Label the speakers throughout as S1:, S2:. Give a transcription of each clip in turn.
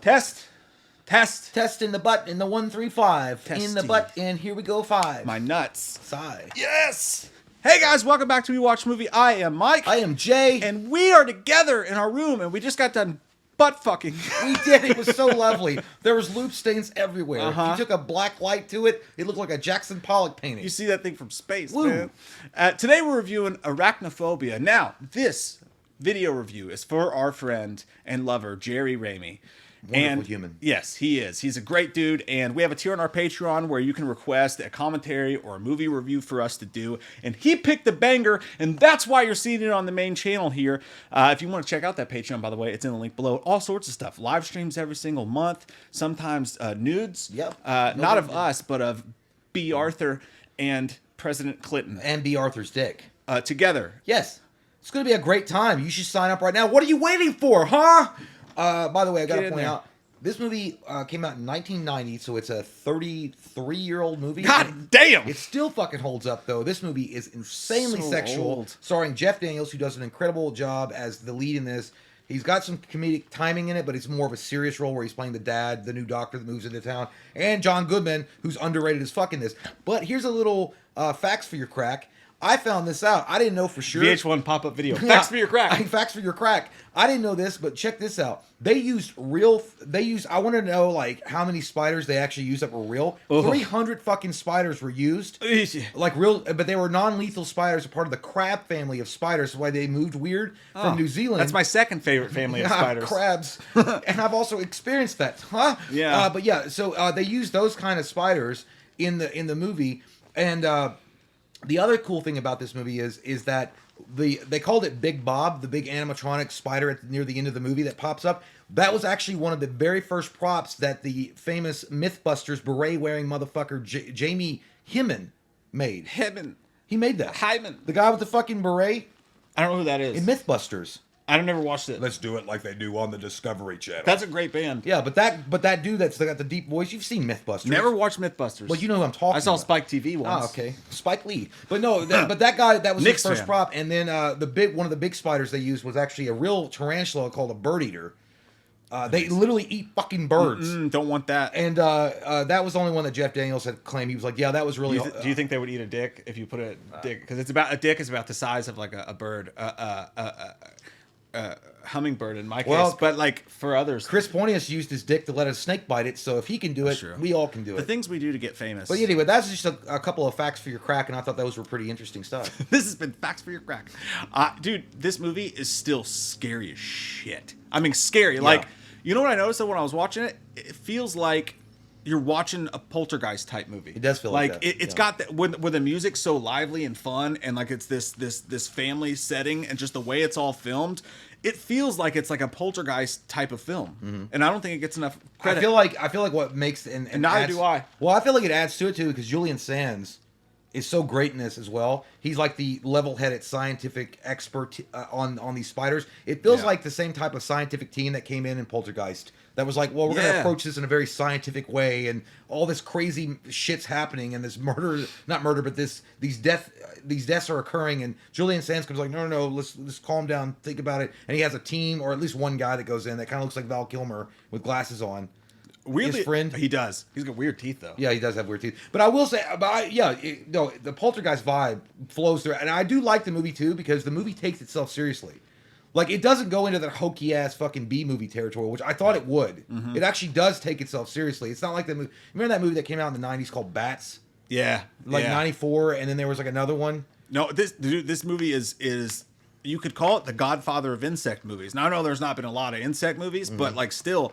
S1: Test.
S2: Test in the butt in the 135.
S1: Testy.
S2: In the butt, and here we go 5.
S1: My nuts.
S2: Sigh.
S1: Yes. Hey guys, welcome back to We Watch Movie. I am Mike.
S2: I am Jay.
S1: And we are together in our room, and we just got done butt fucking.
S2: We did. It was so lovely. There was loop stains everywhere.
S1: Uh-huh.
S2: If you took a black light to it, it looked like a Jackson Pollock painting.
S1: You see that thing from space,
S2: Woo.
S1: man. Today we're reviewing Arachnophobia. Now, this video review is for our friend and lover, Jerry Ramey.
S2: Wonderful human.
S1: Yes, he is. He's a great dude, and we have a tier on our Patreon where you can request a commentary or a movie review for us to do, and he picked the banger, and that's why you're seeing it on the main channel here. If you want to check out that Patreon, by the way, it's in the link below. All sorts of stuff. Live streams every single month, sometimes nudes.
S2: Yep.
S1: Not of us, but of B. Arthur and President Clinton.
S2: And B. Arthur's dick.
S1: Together.
S2: Yes. It's going to be a great time. You should sign up right now. What are you waiting for, huh? By the way, I got to point out, this movie came out in 1990, so it's a 33-year-old movie.
S1: God damn!
S2: It still fucking holds up, though. This movie is insanely
S1: So
S2: sexual,
S1: old.
S2: starring Jeff Daniels, who does an incredible job as the lead in this. He's got some comedic timing in it, but it's more of a serious role where he's playing the dad, the new doctor that moves into town, and John Goodman, who's underrated as fuck in this. But here's a little facts for your crack. I found this out. I didn't know for sure.
S1: VH1 pop-up video. Facts for your crack.
S2: Facts for your crack. I didn't know this, but check this out. They used I want to know, like, how many spiders they actually used that were real. 300 fucking spiders were used. Like, real, but they were non-lethal spiders, a part of the crab family of spiders. That's why they moved weird from New Zealand.
S1: That's my second favorite family of spiders.
S2: Crabs. And I've also experienced that. Huh?
S1: Yeah.
S2: But yeah, so they used those kind of spiders in the movie. And the other cool thing about this movie is that they called it Big Bob, the big animatronic spider near the end of the movie that pops up. That was actually one of the very first props that the famous Mythbusters beret-wearing motherfucker Jamie Hyman made. He made that.
S1: Hyman.
S2: The guy with the fucking beret
S1: I don't know who that is.
S2: in Mythbusters.
S1: I've never watched it.
S3: Let's do it like they do on the Discovery Channel.
S1: That's a great band.
S2: Yeah, but that dude that's got the deep voice, you've seen Mythbusters.
S1: Never watched Mythbusters.
S2: Well, you know who I'm talking
S1: I saw
S2: about.
S1: Spike TV once.
S2: Oh, okay. Spike Lee. But no, but that guy, that was
S1: Nick's
S2: his first
S1: fan.
S2: prop. And then one of the big spiders they used was actually a real tarantula called a bird eater. They literally eat fucking birds.
S1: Don't want that.
S2: And that was the only one that Jeff Daniels had claimed. He was like, yeah, that was really...
S1: Do you think they would eat a dick if you put a dick? Because a dick is about the size of like a bird. Hummingbird in my case, but like for others,
S2: Chris Pontius used his dick to let a snake bite it, so if he can do it,
S1: true.
S2: we all can do it.
S1: The things we do to get famous.
S2: But anyway, that's just a couple of facts for your crack, and I thought those were pretty interesting stuff.
S1: This has been Facts for Your Crack. Dude, this movie is still scary as shit. I mean, scary.
S2: Yeah.
S1: Like, you know what I noticed though when I was watching it? It feels like you're watching a Poltergeist type movie.
S2: It does feel like that.
S1: It's got that where the music's so lively and fun, and like it's this family setting, and just the way it's all filmed. It feels like it's like a Poltergeist type of film, and I don't think it gets enough credit.
S2: I feel like what makes and
S1: neither
S2: adds,
S1: do I.
S2: Well, I feel like it adds to it too because Julian Sands is so great in this as well. He's like the level-headed scientific expert on these spiders. It feels like the same type of scientific team that came in Poltergeist. That was like, well, we're going to approach this in a very scientific way, and all this crazy shit's happening, and this not murder, but these deaths are occurring, and Julian Sands comes like, no, let's calm down, think about it, and he has a team, or at least one guy that goes in that kind of looks like Val Kilmer with glasses on.
S1: Weirdly,
S2: his friend.
S1: He does. He's got weird teeth though.
S2: Yeah, he does have weird teeth. But I will say, the Poltergeist vibe flows through, and I do like the movie too because the movie takes itself seriously. Like, it doesn't go into that hokey-ass fucking B-movie territory, which I thought it would. Mm-hmm. It actually does take itself seriously. It's not like the movie... Remember that movie that came out in the 90s called Bats?
S1: Yeah.
S2: Like, 94, and then there was, like, another one?
S1: No, this movie is... You could call it the Godfather of insect movies. Now, I know there's not been a lot of insect movies, but, like, still...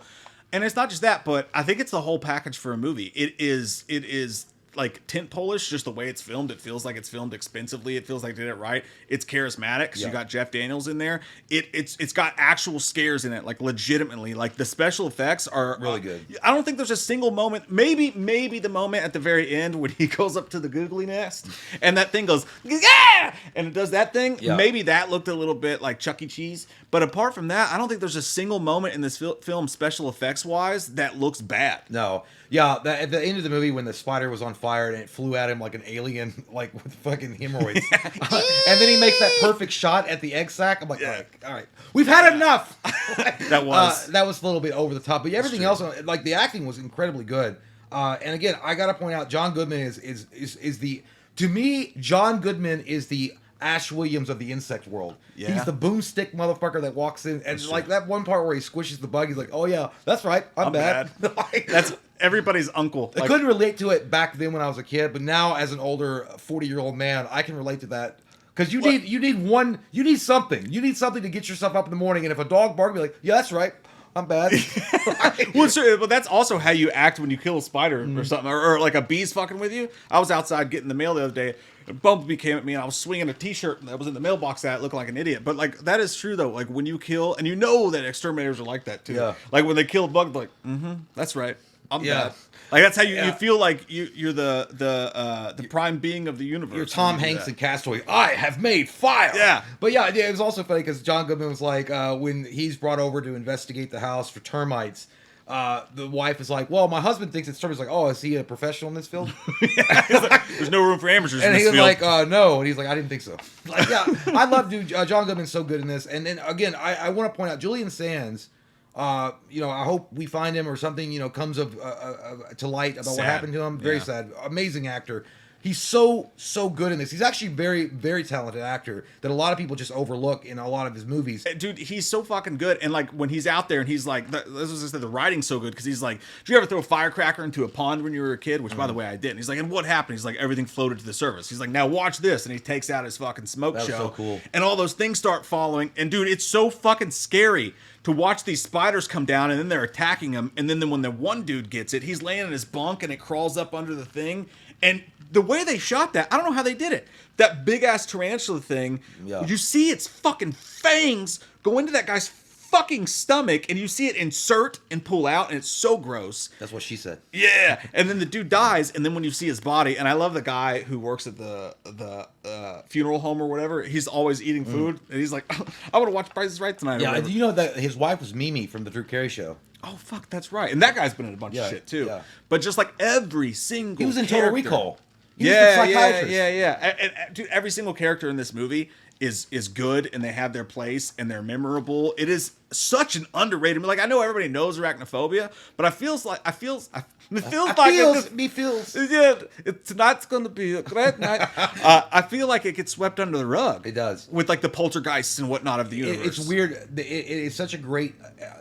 S1: And it's not just that, but I think it's the whole package for a movie. It is like tent Polish, just the way it's filmed. It feels like it's filmed expensively. It feels like they did it right. It's charismatic because you got Jeff Daniels in there. It's got actual scares in it, like legitimately. Like the special effects are
S2: really good.
S1: I don't think there's a single moment. Maybe the moment at the very end when he goes up to the googly nest and that thing goes yeah, and it does that thing. Yeah. Maybe that looked a little bit like Chuck E. Cheese. But apart from that, I don't think there's a single moment in this film, special effects wise, that looks bad.
S2: No. Yeah, at the end of the movie when the spider was on fire fire and it flew at him like an alien, like with fucking hemorrhoids. And then he makes that perfect shot at the egg sack. I'm like, all right, we've had enough.
S1: That was
S2: a little bit over the top, but everything else, like the acting was incredibly good. And again, I gotta point out, John Goodman is the, to me, John Goodman is the Ash Williams of the insect world.
S1: Yeah.
S2: He's the boomstick motherfucker that walks in and like that one part where he squishes the bug. He's like, "Oh yeah, that's right, I'm bad."
S1: That's everybody's uncle.
S2: I couldn't relate to it back then when I was a kid, but now as an older 40-year-old man, I can relate to that. Because you need something. You need something to get yourself up in the morning. And if a dog barks, be like, "Yeah, that's right, I'm bad."
S1: Well, sure, but that's also how you act when you kill a spider or something, or like a bee's fucking with you. I was outside getting the mail the other day. A bumblebee came at me, and I was swinging a T-shirt that was in the mailbox that looked like an idiot. But like that is true though. Like when you kill, and you know that exterminators are like that too.
S2: Yeah.
S1: Like when they kill a bug, like, that's right, I'm
S2: Yeah.
S1: bad. Like that's how you feel like you're the prime being of the universe.
S2: You're Tom Hanks in Castaway. I have made fire.
S1: Yeah.
S2: But yeah, it was also funny because John Goodman was like, when he's brought over to investigate the house for termites, the wife is like, "Well, my husband thinks it's termites." Like, "Oh, is he a professional in this field?"
S1: There's no room for amateurs
S2: And
S1: in
S2: he
S1: this
S2: was
S1: field.
S2: like, "No," and he's like, "I didn't think so." Like, yeah, I love John Goodman's so good in this. And then again, I want to point out Julian Sands. I hope we find him or something, comes to light about what happened to him. Very sad. Amazing actor. He's so good in this. He's actually very, very talented actor that a lot of people just overlook in a lot of his movies.
S1: Dude, he's so fucking good. And like when he's out there and he's like, this was just the writing's so good because he's like, did you ever throw a firecracker into a pond when you were a kid? Which, by the way, I did. And he's like, and what happened? He's like, everything floated to the surface. He's like, now watch this. And he takes out his fucking smoke
S2: That was
S1: show.
S2: so cool.
S1: And all those things start following. And dude, it's so fucking scary to watch these spiders come down and then they're attacking him. And then when the one dude gets it, he's laying in his bunk and it crawls up under the thing. And the way they shot that, I don't know how they did it. That big ass tarantula thing, you see its fucking fangs go into that guy's fucking stomach, and you see it insert and pull out, and it's so gross.
S2: That's what she said.
S1: Yeah, and then the dude dies, and then when you see his body, and I love the guy who works at the funeral home or whatever. He's always eating food, and he's like, "I want to watch Price is Right tonight."
S2: Yeah, you know that his wife was Mimi from the Drew Carey Show.
S1: Oh fuck, that's right. And that guy's been in a bunch of shit too.
S2: Yeah.
S1: But just like every single
S2: He was in
S1: character,
S2: Total Recall. He was the psychiatrist.
S1: Yeah. And dude, every single character in this movie is good, and they have their place, and they're memorable. It is such an underrated. Like I know everybody knows Arachnophobia, but it feels like tonight's gonna be a great night. I feel like it gets swept under the rug.
S2: It does,
S1: with like the poltergeists and whatnot of the universe.
S2: It's weird. It is such a great.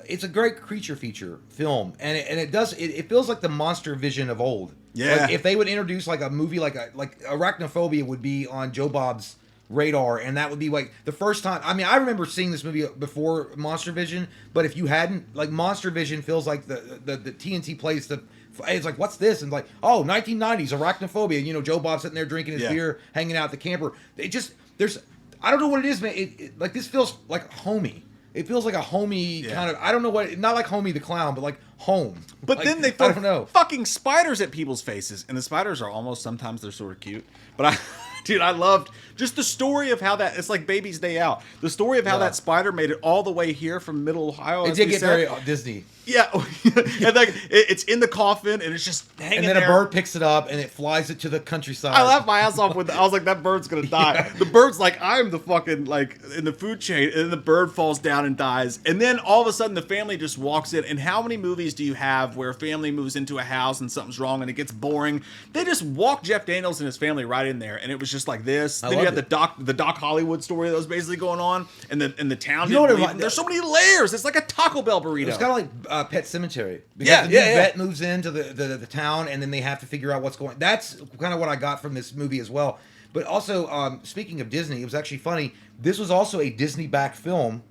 S2: It's a great creature feature film, and it feels like the Monster Vision of old.
S1: Yeah.
S2: Like if they would introduce like a movie like Arachnophobia would be on Joe Bob's radar, and that would be like the first time. I mean, I remember seeing this movie before Monster Vision, but if you hadn't, like Monster Vision feels like the TNT place. It's like, what's this? And like, oh, 1990s Arachnophobia. Joe Bob sitting there drinking his beer, hanging out at the camper. I don't know what it is, man. Like this feels like homey. It feels like a homey kind of. I don't know what. Not like Homie the Clown, but like home.
S1: But
S2: like,
S1: then they
S2: I don't know.
S1: fucking spiders at people's faces, and the spiders are almost sometimes they're sort of cute. But I loved just the story of how that. It's like Baby's Day Out. The story of how that spider made it all the way here from Middle Ohio.
S2: It did get very Disney.
S1: Yeah, and like it's in the coffin, and it's just hanging there.
S2: And then a bird picks it up, and it flies it to the countryside.
S1: I laughed my ass off I was like, that bird's gonna die. Yeah. The bird's like, I'm the fucking like in the food chain, and then the bird falls down and dies. And then all of a sudden, the family just walks in. And how many movies do you have where a family moves into a house and something's wrong and it gets boring? They just walk Jeff Daniels and his family right in there, and it was just like this. Then you have the Doc Hollywood story that was basically going on, and the town. There's so many layers. It's like a Taco Bell burrito.
S2: It's kind of like Pet Cemetery. Because the new vet moves into the town, and then they have to figure out what's going. That's kind of what I got from this movie as well. But also, speaking of Disney, it was actually funny. This was also a Disney-backed film.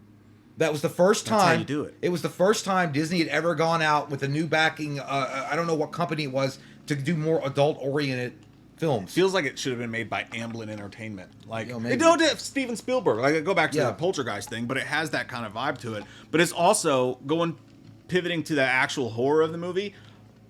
S2: That was the first time.
S1: That's how you do it.
S2: It was the first time Disney had ever gone out with a new backing. I don't know what company it was to do more adult-oriented films.
S1: Feels like it should have been made by Amblin Entertainment. Like
S2: maybe.
S1: it don't have Steven Spielberg. Like go back to the Poltergeist thing, but it has that kind of vibe to it. But it's also pivoting to the actual horror of the movie.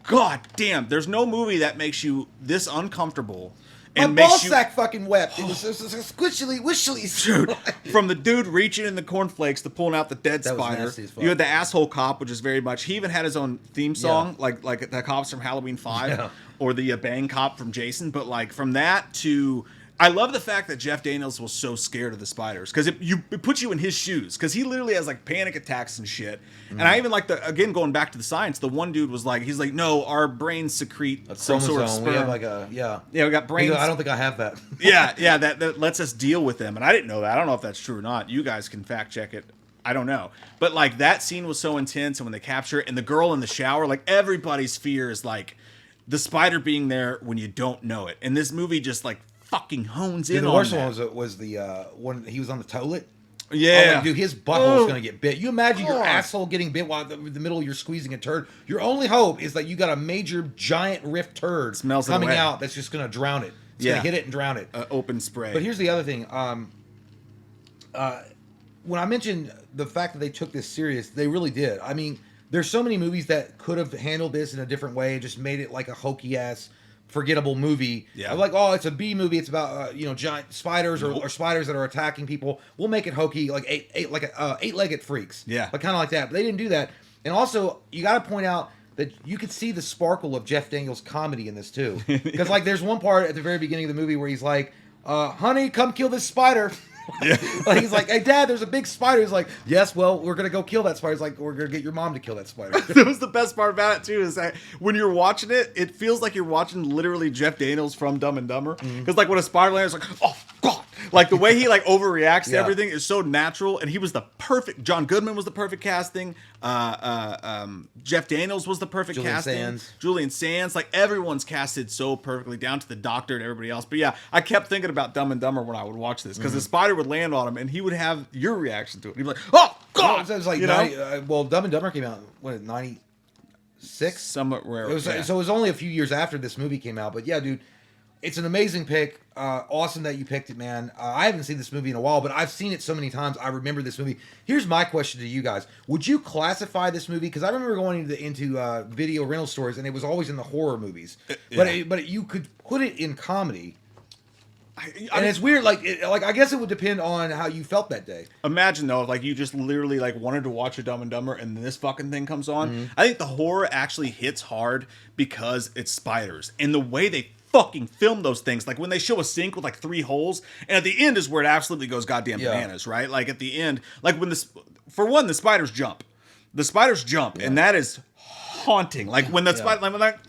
S1: God damn, there's no movie that makes you this uncomfortable.
S2: And my ballsack fucking wept. It was squishily, wishily.
S1: Dude, from the dude reaching in the cornflakes to pulling out the dead spider. You had the asshole cop, which is very much. He even had his own theme song, like the cops from Halloween 5. or the Bang cop from Jason, but like from that to I love the fact that Jeff Daniels was so scared of the spiders because it puts you in his shoes because he literally has like panic attacks and shit. And I even like again going back to the science, the one dude was like, he's like, no, our brains secrete some sort of sperm.
S2: We have like a we
S1: got brains.
S2: I don't think I have that.
S1: yeah, that lets us deal with them. And I didn't know that. I don't know if that's true or not. You guys can fact check it. I don't know. But like that scene was so intense, and when they capture it, and the girl in the shower, like everybody's fear is like the spider being there when you don't know it. And this movie just like fucking hones in on that.
S2: The worst one was the when he was on the toilet.
S1: Yeah.
S2: Oh, like, dude, his butthole's gonna get bit. You imagine your asshole getting bit while in the middle you're squeezing a turd. Your only hope is that you got a major giant rift turd coming out that's just gonna drown it. It's gonna hit it and drown it.
S1: Open spray.
S2: But here's the other thing. When I mentioned the fact that they took this serious, they really did. I mean, there's so many movies that could have handled this in a different way and just made it like a hokey ass, forgettable movie.
S1: Yeah.
S2: Like, oh, it's a B movie. It's about giant spiders or spiders that are attacking people. We'll make it hokey, like eight-legged freaks.
S1: Yeah.
S2: Like kind of like that. But they didn't do that. And also, you got to point out that you could see the sparkle of Jeff Daniels' comedy in this too. Because like, there's one part at the very beginning of the movie where he's like, "Honey, come kill this spider."
S1: Yeah.
S2: Like he's like, "Hey, Dad, there's a big spider." He's like, "Yes, well, we're gonna go kill that spider." He's like, "We're gonna get your mom to kill that spider."
S1: That was the best part about it too, is that when you're watching it, it feels like you're watching literally Jeff Daniels from Dumb and Dumber. Because like when a spider lands, like, oh god, like the way he like overreacts to everything is so natural. And he was the perfect. John Goodman was the perfect casting. Jeff Daniels was the perfect casting. Julian Sands, like everyone's casted so perfectly, down to the doctor and everybody else. But yeah, I kept thinking about Dumb and Dumber when I would watch this because the spider would land on him and he would have your reaction to it. He'd be like, "Oh god!"
S2: It was like, well, Dumb and Dumber came out what, 96?
S1: Somewhat rare.
S2: So it was only a few years after this movie came out. But yeah, dude, it's an amazing pick. Awesome that you picked it, man. I haven't seen this movie in a while, but I've seen it so many times. I remember this movie. Here's my question to you guys: would you classify this movie? Because I remember going into video rental stores, and it was always in the horror movies. But you could put it in comedy. And it's weird, like I guess it would depend on how you felt that day.
S1: Imagine though, if like you just literally like wanted to watch a Dumb and Dumber, and then this fucking thing comes on. I think the horror actually hits hard because it's spiders and the way they fucking film those things. Like when they show a sink with like 3 holes, and at the end is where it absolutely goes goddamn bananas, right? Like at the end, like when for one, the spiders jump. The spiders jump, and that is haunting. Like when the spider, like when they're like,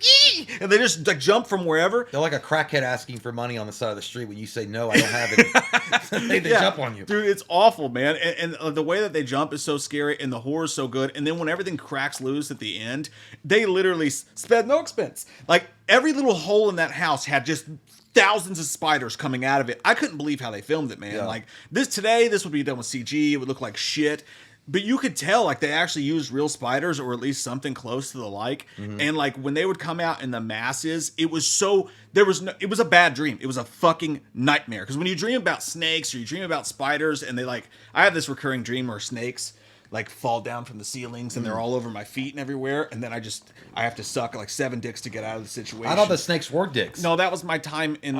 S1: and they just like jump from wherever.
S2: They're like a crackhead asking for money on the side of the street when you say no, I don't have it. they jump on you,
S1: dude. It's awful, man. And the way that they jump is so scary, and the horror is so good. And then when everything cracks loose at the end, they literally sped no expense. Like every little hole in that house had just thousands of spiders coming out of it. I couldn't believe how they filmed it, man.
S2: Yeah.
S1: Like this would be done with CG. It would look like shit. But you could tell, like, they actually used real spiders, or at least something close to the like. And, like, when they would come out in the masses, it was so... it was a bad dream. It was a fucking nightmare. Because when you dream about snakes, or you dream about spiders, and they, like... I have this recurring dream where snakes, like, fall down from the ceilings, and they're all over my feet and everywhere. And then I have to suck, like, 7 dicks to get out of the situation.
S2: I thought the snakes were dicks.
S1: No, that was my time in...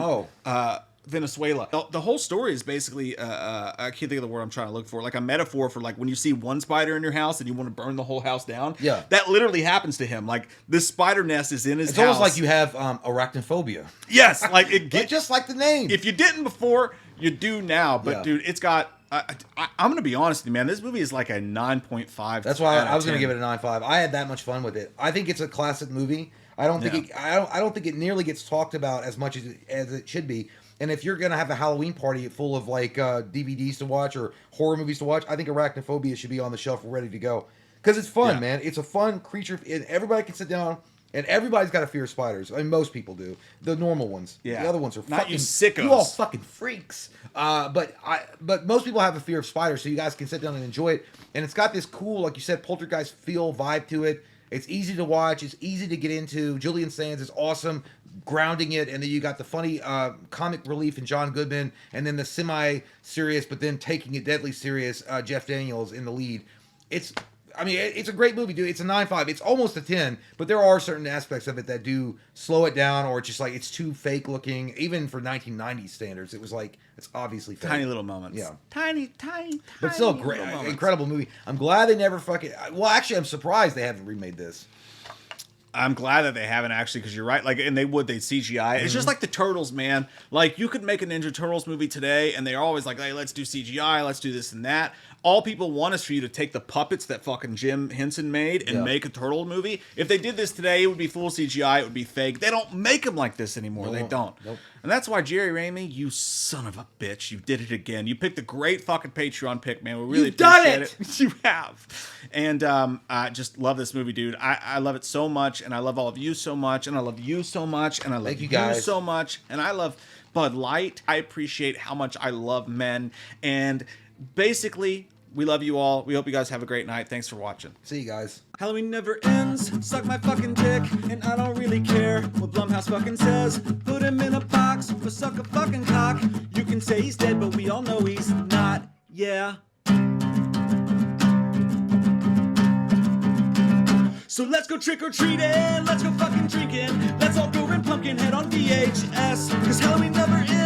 S1: Venezuela. The whole story is basically I can't think of the word I'm trying to look for, like a metaphor for like when you see one spider in your house and you want to burn the whole house down.
S2: Yeah,
S1: that literally happens to him. Like this spider nest is in his house.
S2: It's almost like you have arachnophobia.
S1: Yes, like it
S2: gets just like the name.
S1: If you didn't before, you do now. But dude, it's got I'm gonna be honest with you, man. This movie is like a 9.5.
S2: That's why I was gonna give it a 9.5. I had that much fun with it. I think it's a classic movie. I don't think I don't think it nearly gets talked about as much as it should be. And if you're gonna have a Halloween party full of like DVDs to watch or horror movies to watch, I think Arachnophobia should be on the shelf ready to go because it's fun, man. It's a fun creature, and everybody can sit down. And everybody's got a fear of spiders. I mean, most people do. The normal ones.
S1: Yeah.
S2: The other ones are
S1: not
S2: fucking
S1: you sickos.
S2: You all fucking freaks. But most people have a fear of spiders, so you guys can sit down and enjoy it. And it's got this cool, like you said, poltergeist feel vibe to it. It's easy to watch. It's easy to get into. Julian Sands is awesome, grounding it. And then you got the funny comic relief in John Goodman, and then the semi-serious, but then taking it deadly serious, Jeff Daniels in the lead. It's a great movie, dude. It's a 9.5. It's almost a 10, but there are certain aspects of it that do slow it down, or it's just like it's too fake looking. Even for 1990s standards, it was like it's obviously fake.
S1: Tiny little moments.
S2: Yeah,
S1: tiny.
S2: But still, great, incredible movie. I'm glad they never fucking. Well, actually, I'm surprised they haven't remade this.
S1: I'm glad that they haven't actually, because you're right. Like, and they'd CGI. It's just like the Turtles, man. Like, you could make a Ninja Turtles movie today, and they're always like, hey, let's do CGI, let's do this and that. All people want is for you to take the puppets that fucking Jim Henson made and make a turtle movie. If they did this today, it would be full CGI. It would be fake. They don't make them like this anymore. They don't.
S2: Nope.
S1: And that's why, Jerry Raimi, you son of a bitch, you did it again. You picked a great fucking Patreon pick, man. We really appreciate it. You have. And I just love this movie, dude. I love it so much, and I love all of you so much, and I love you so much, and I love you guys so much, and I love Bud Light. I appreciate how much I love men, and basically, we love you all. We hope you guys have a great night. Thanks for watching.
S2: See you guys.
S1: Halloween never ends. Suck my fucking dick, and I don't really care what Blumhouse fucking says. Put him in a box or suck a fucking cock. You can say he's dead, but we all know he's not. Yeah. So let's go trick-or-treating, let's go fucking drinking. Let's all go rent Pumpkinhead on VHS, cause Halloween never ends.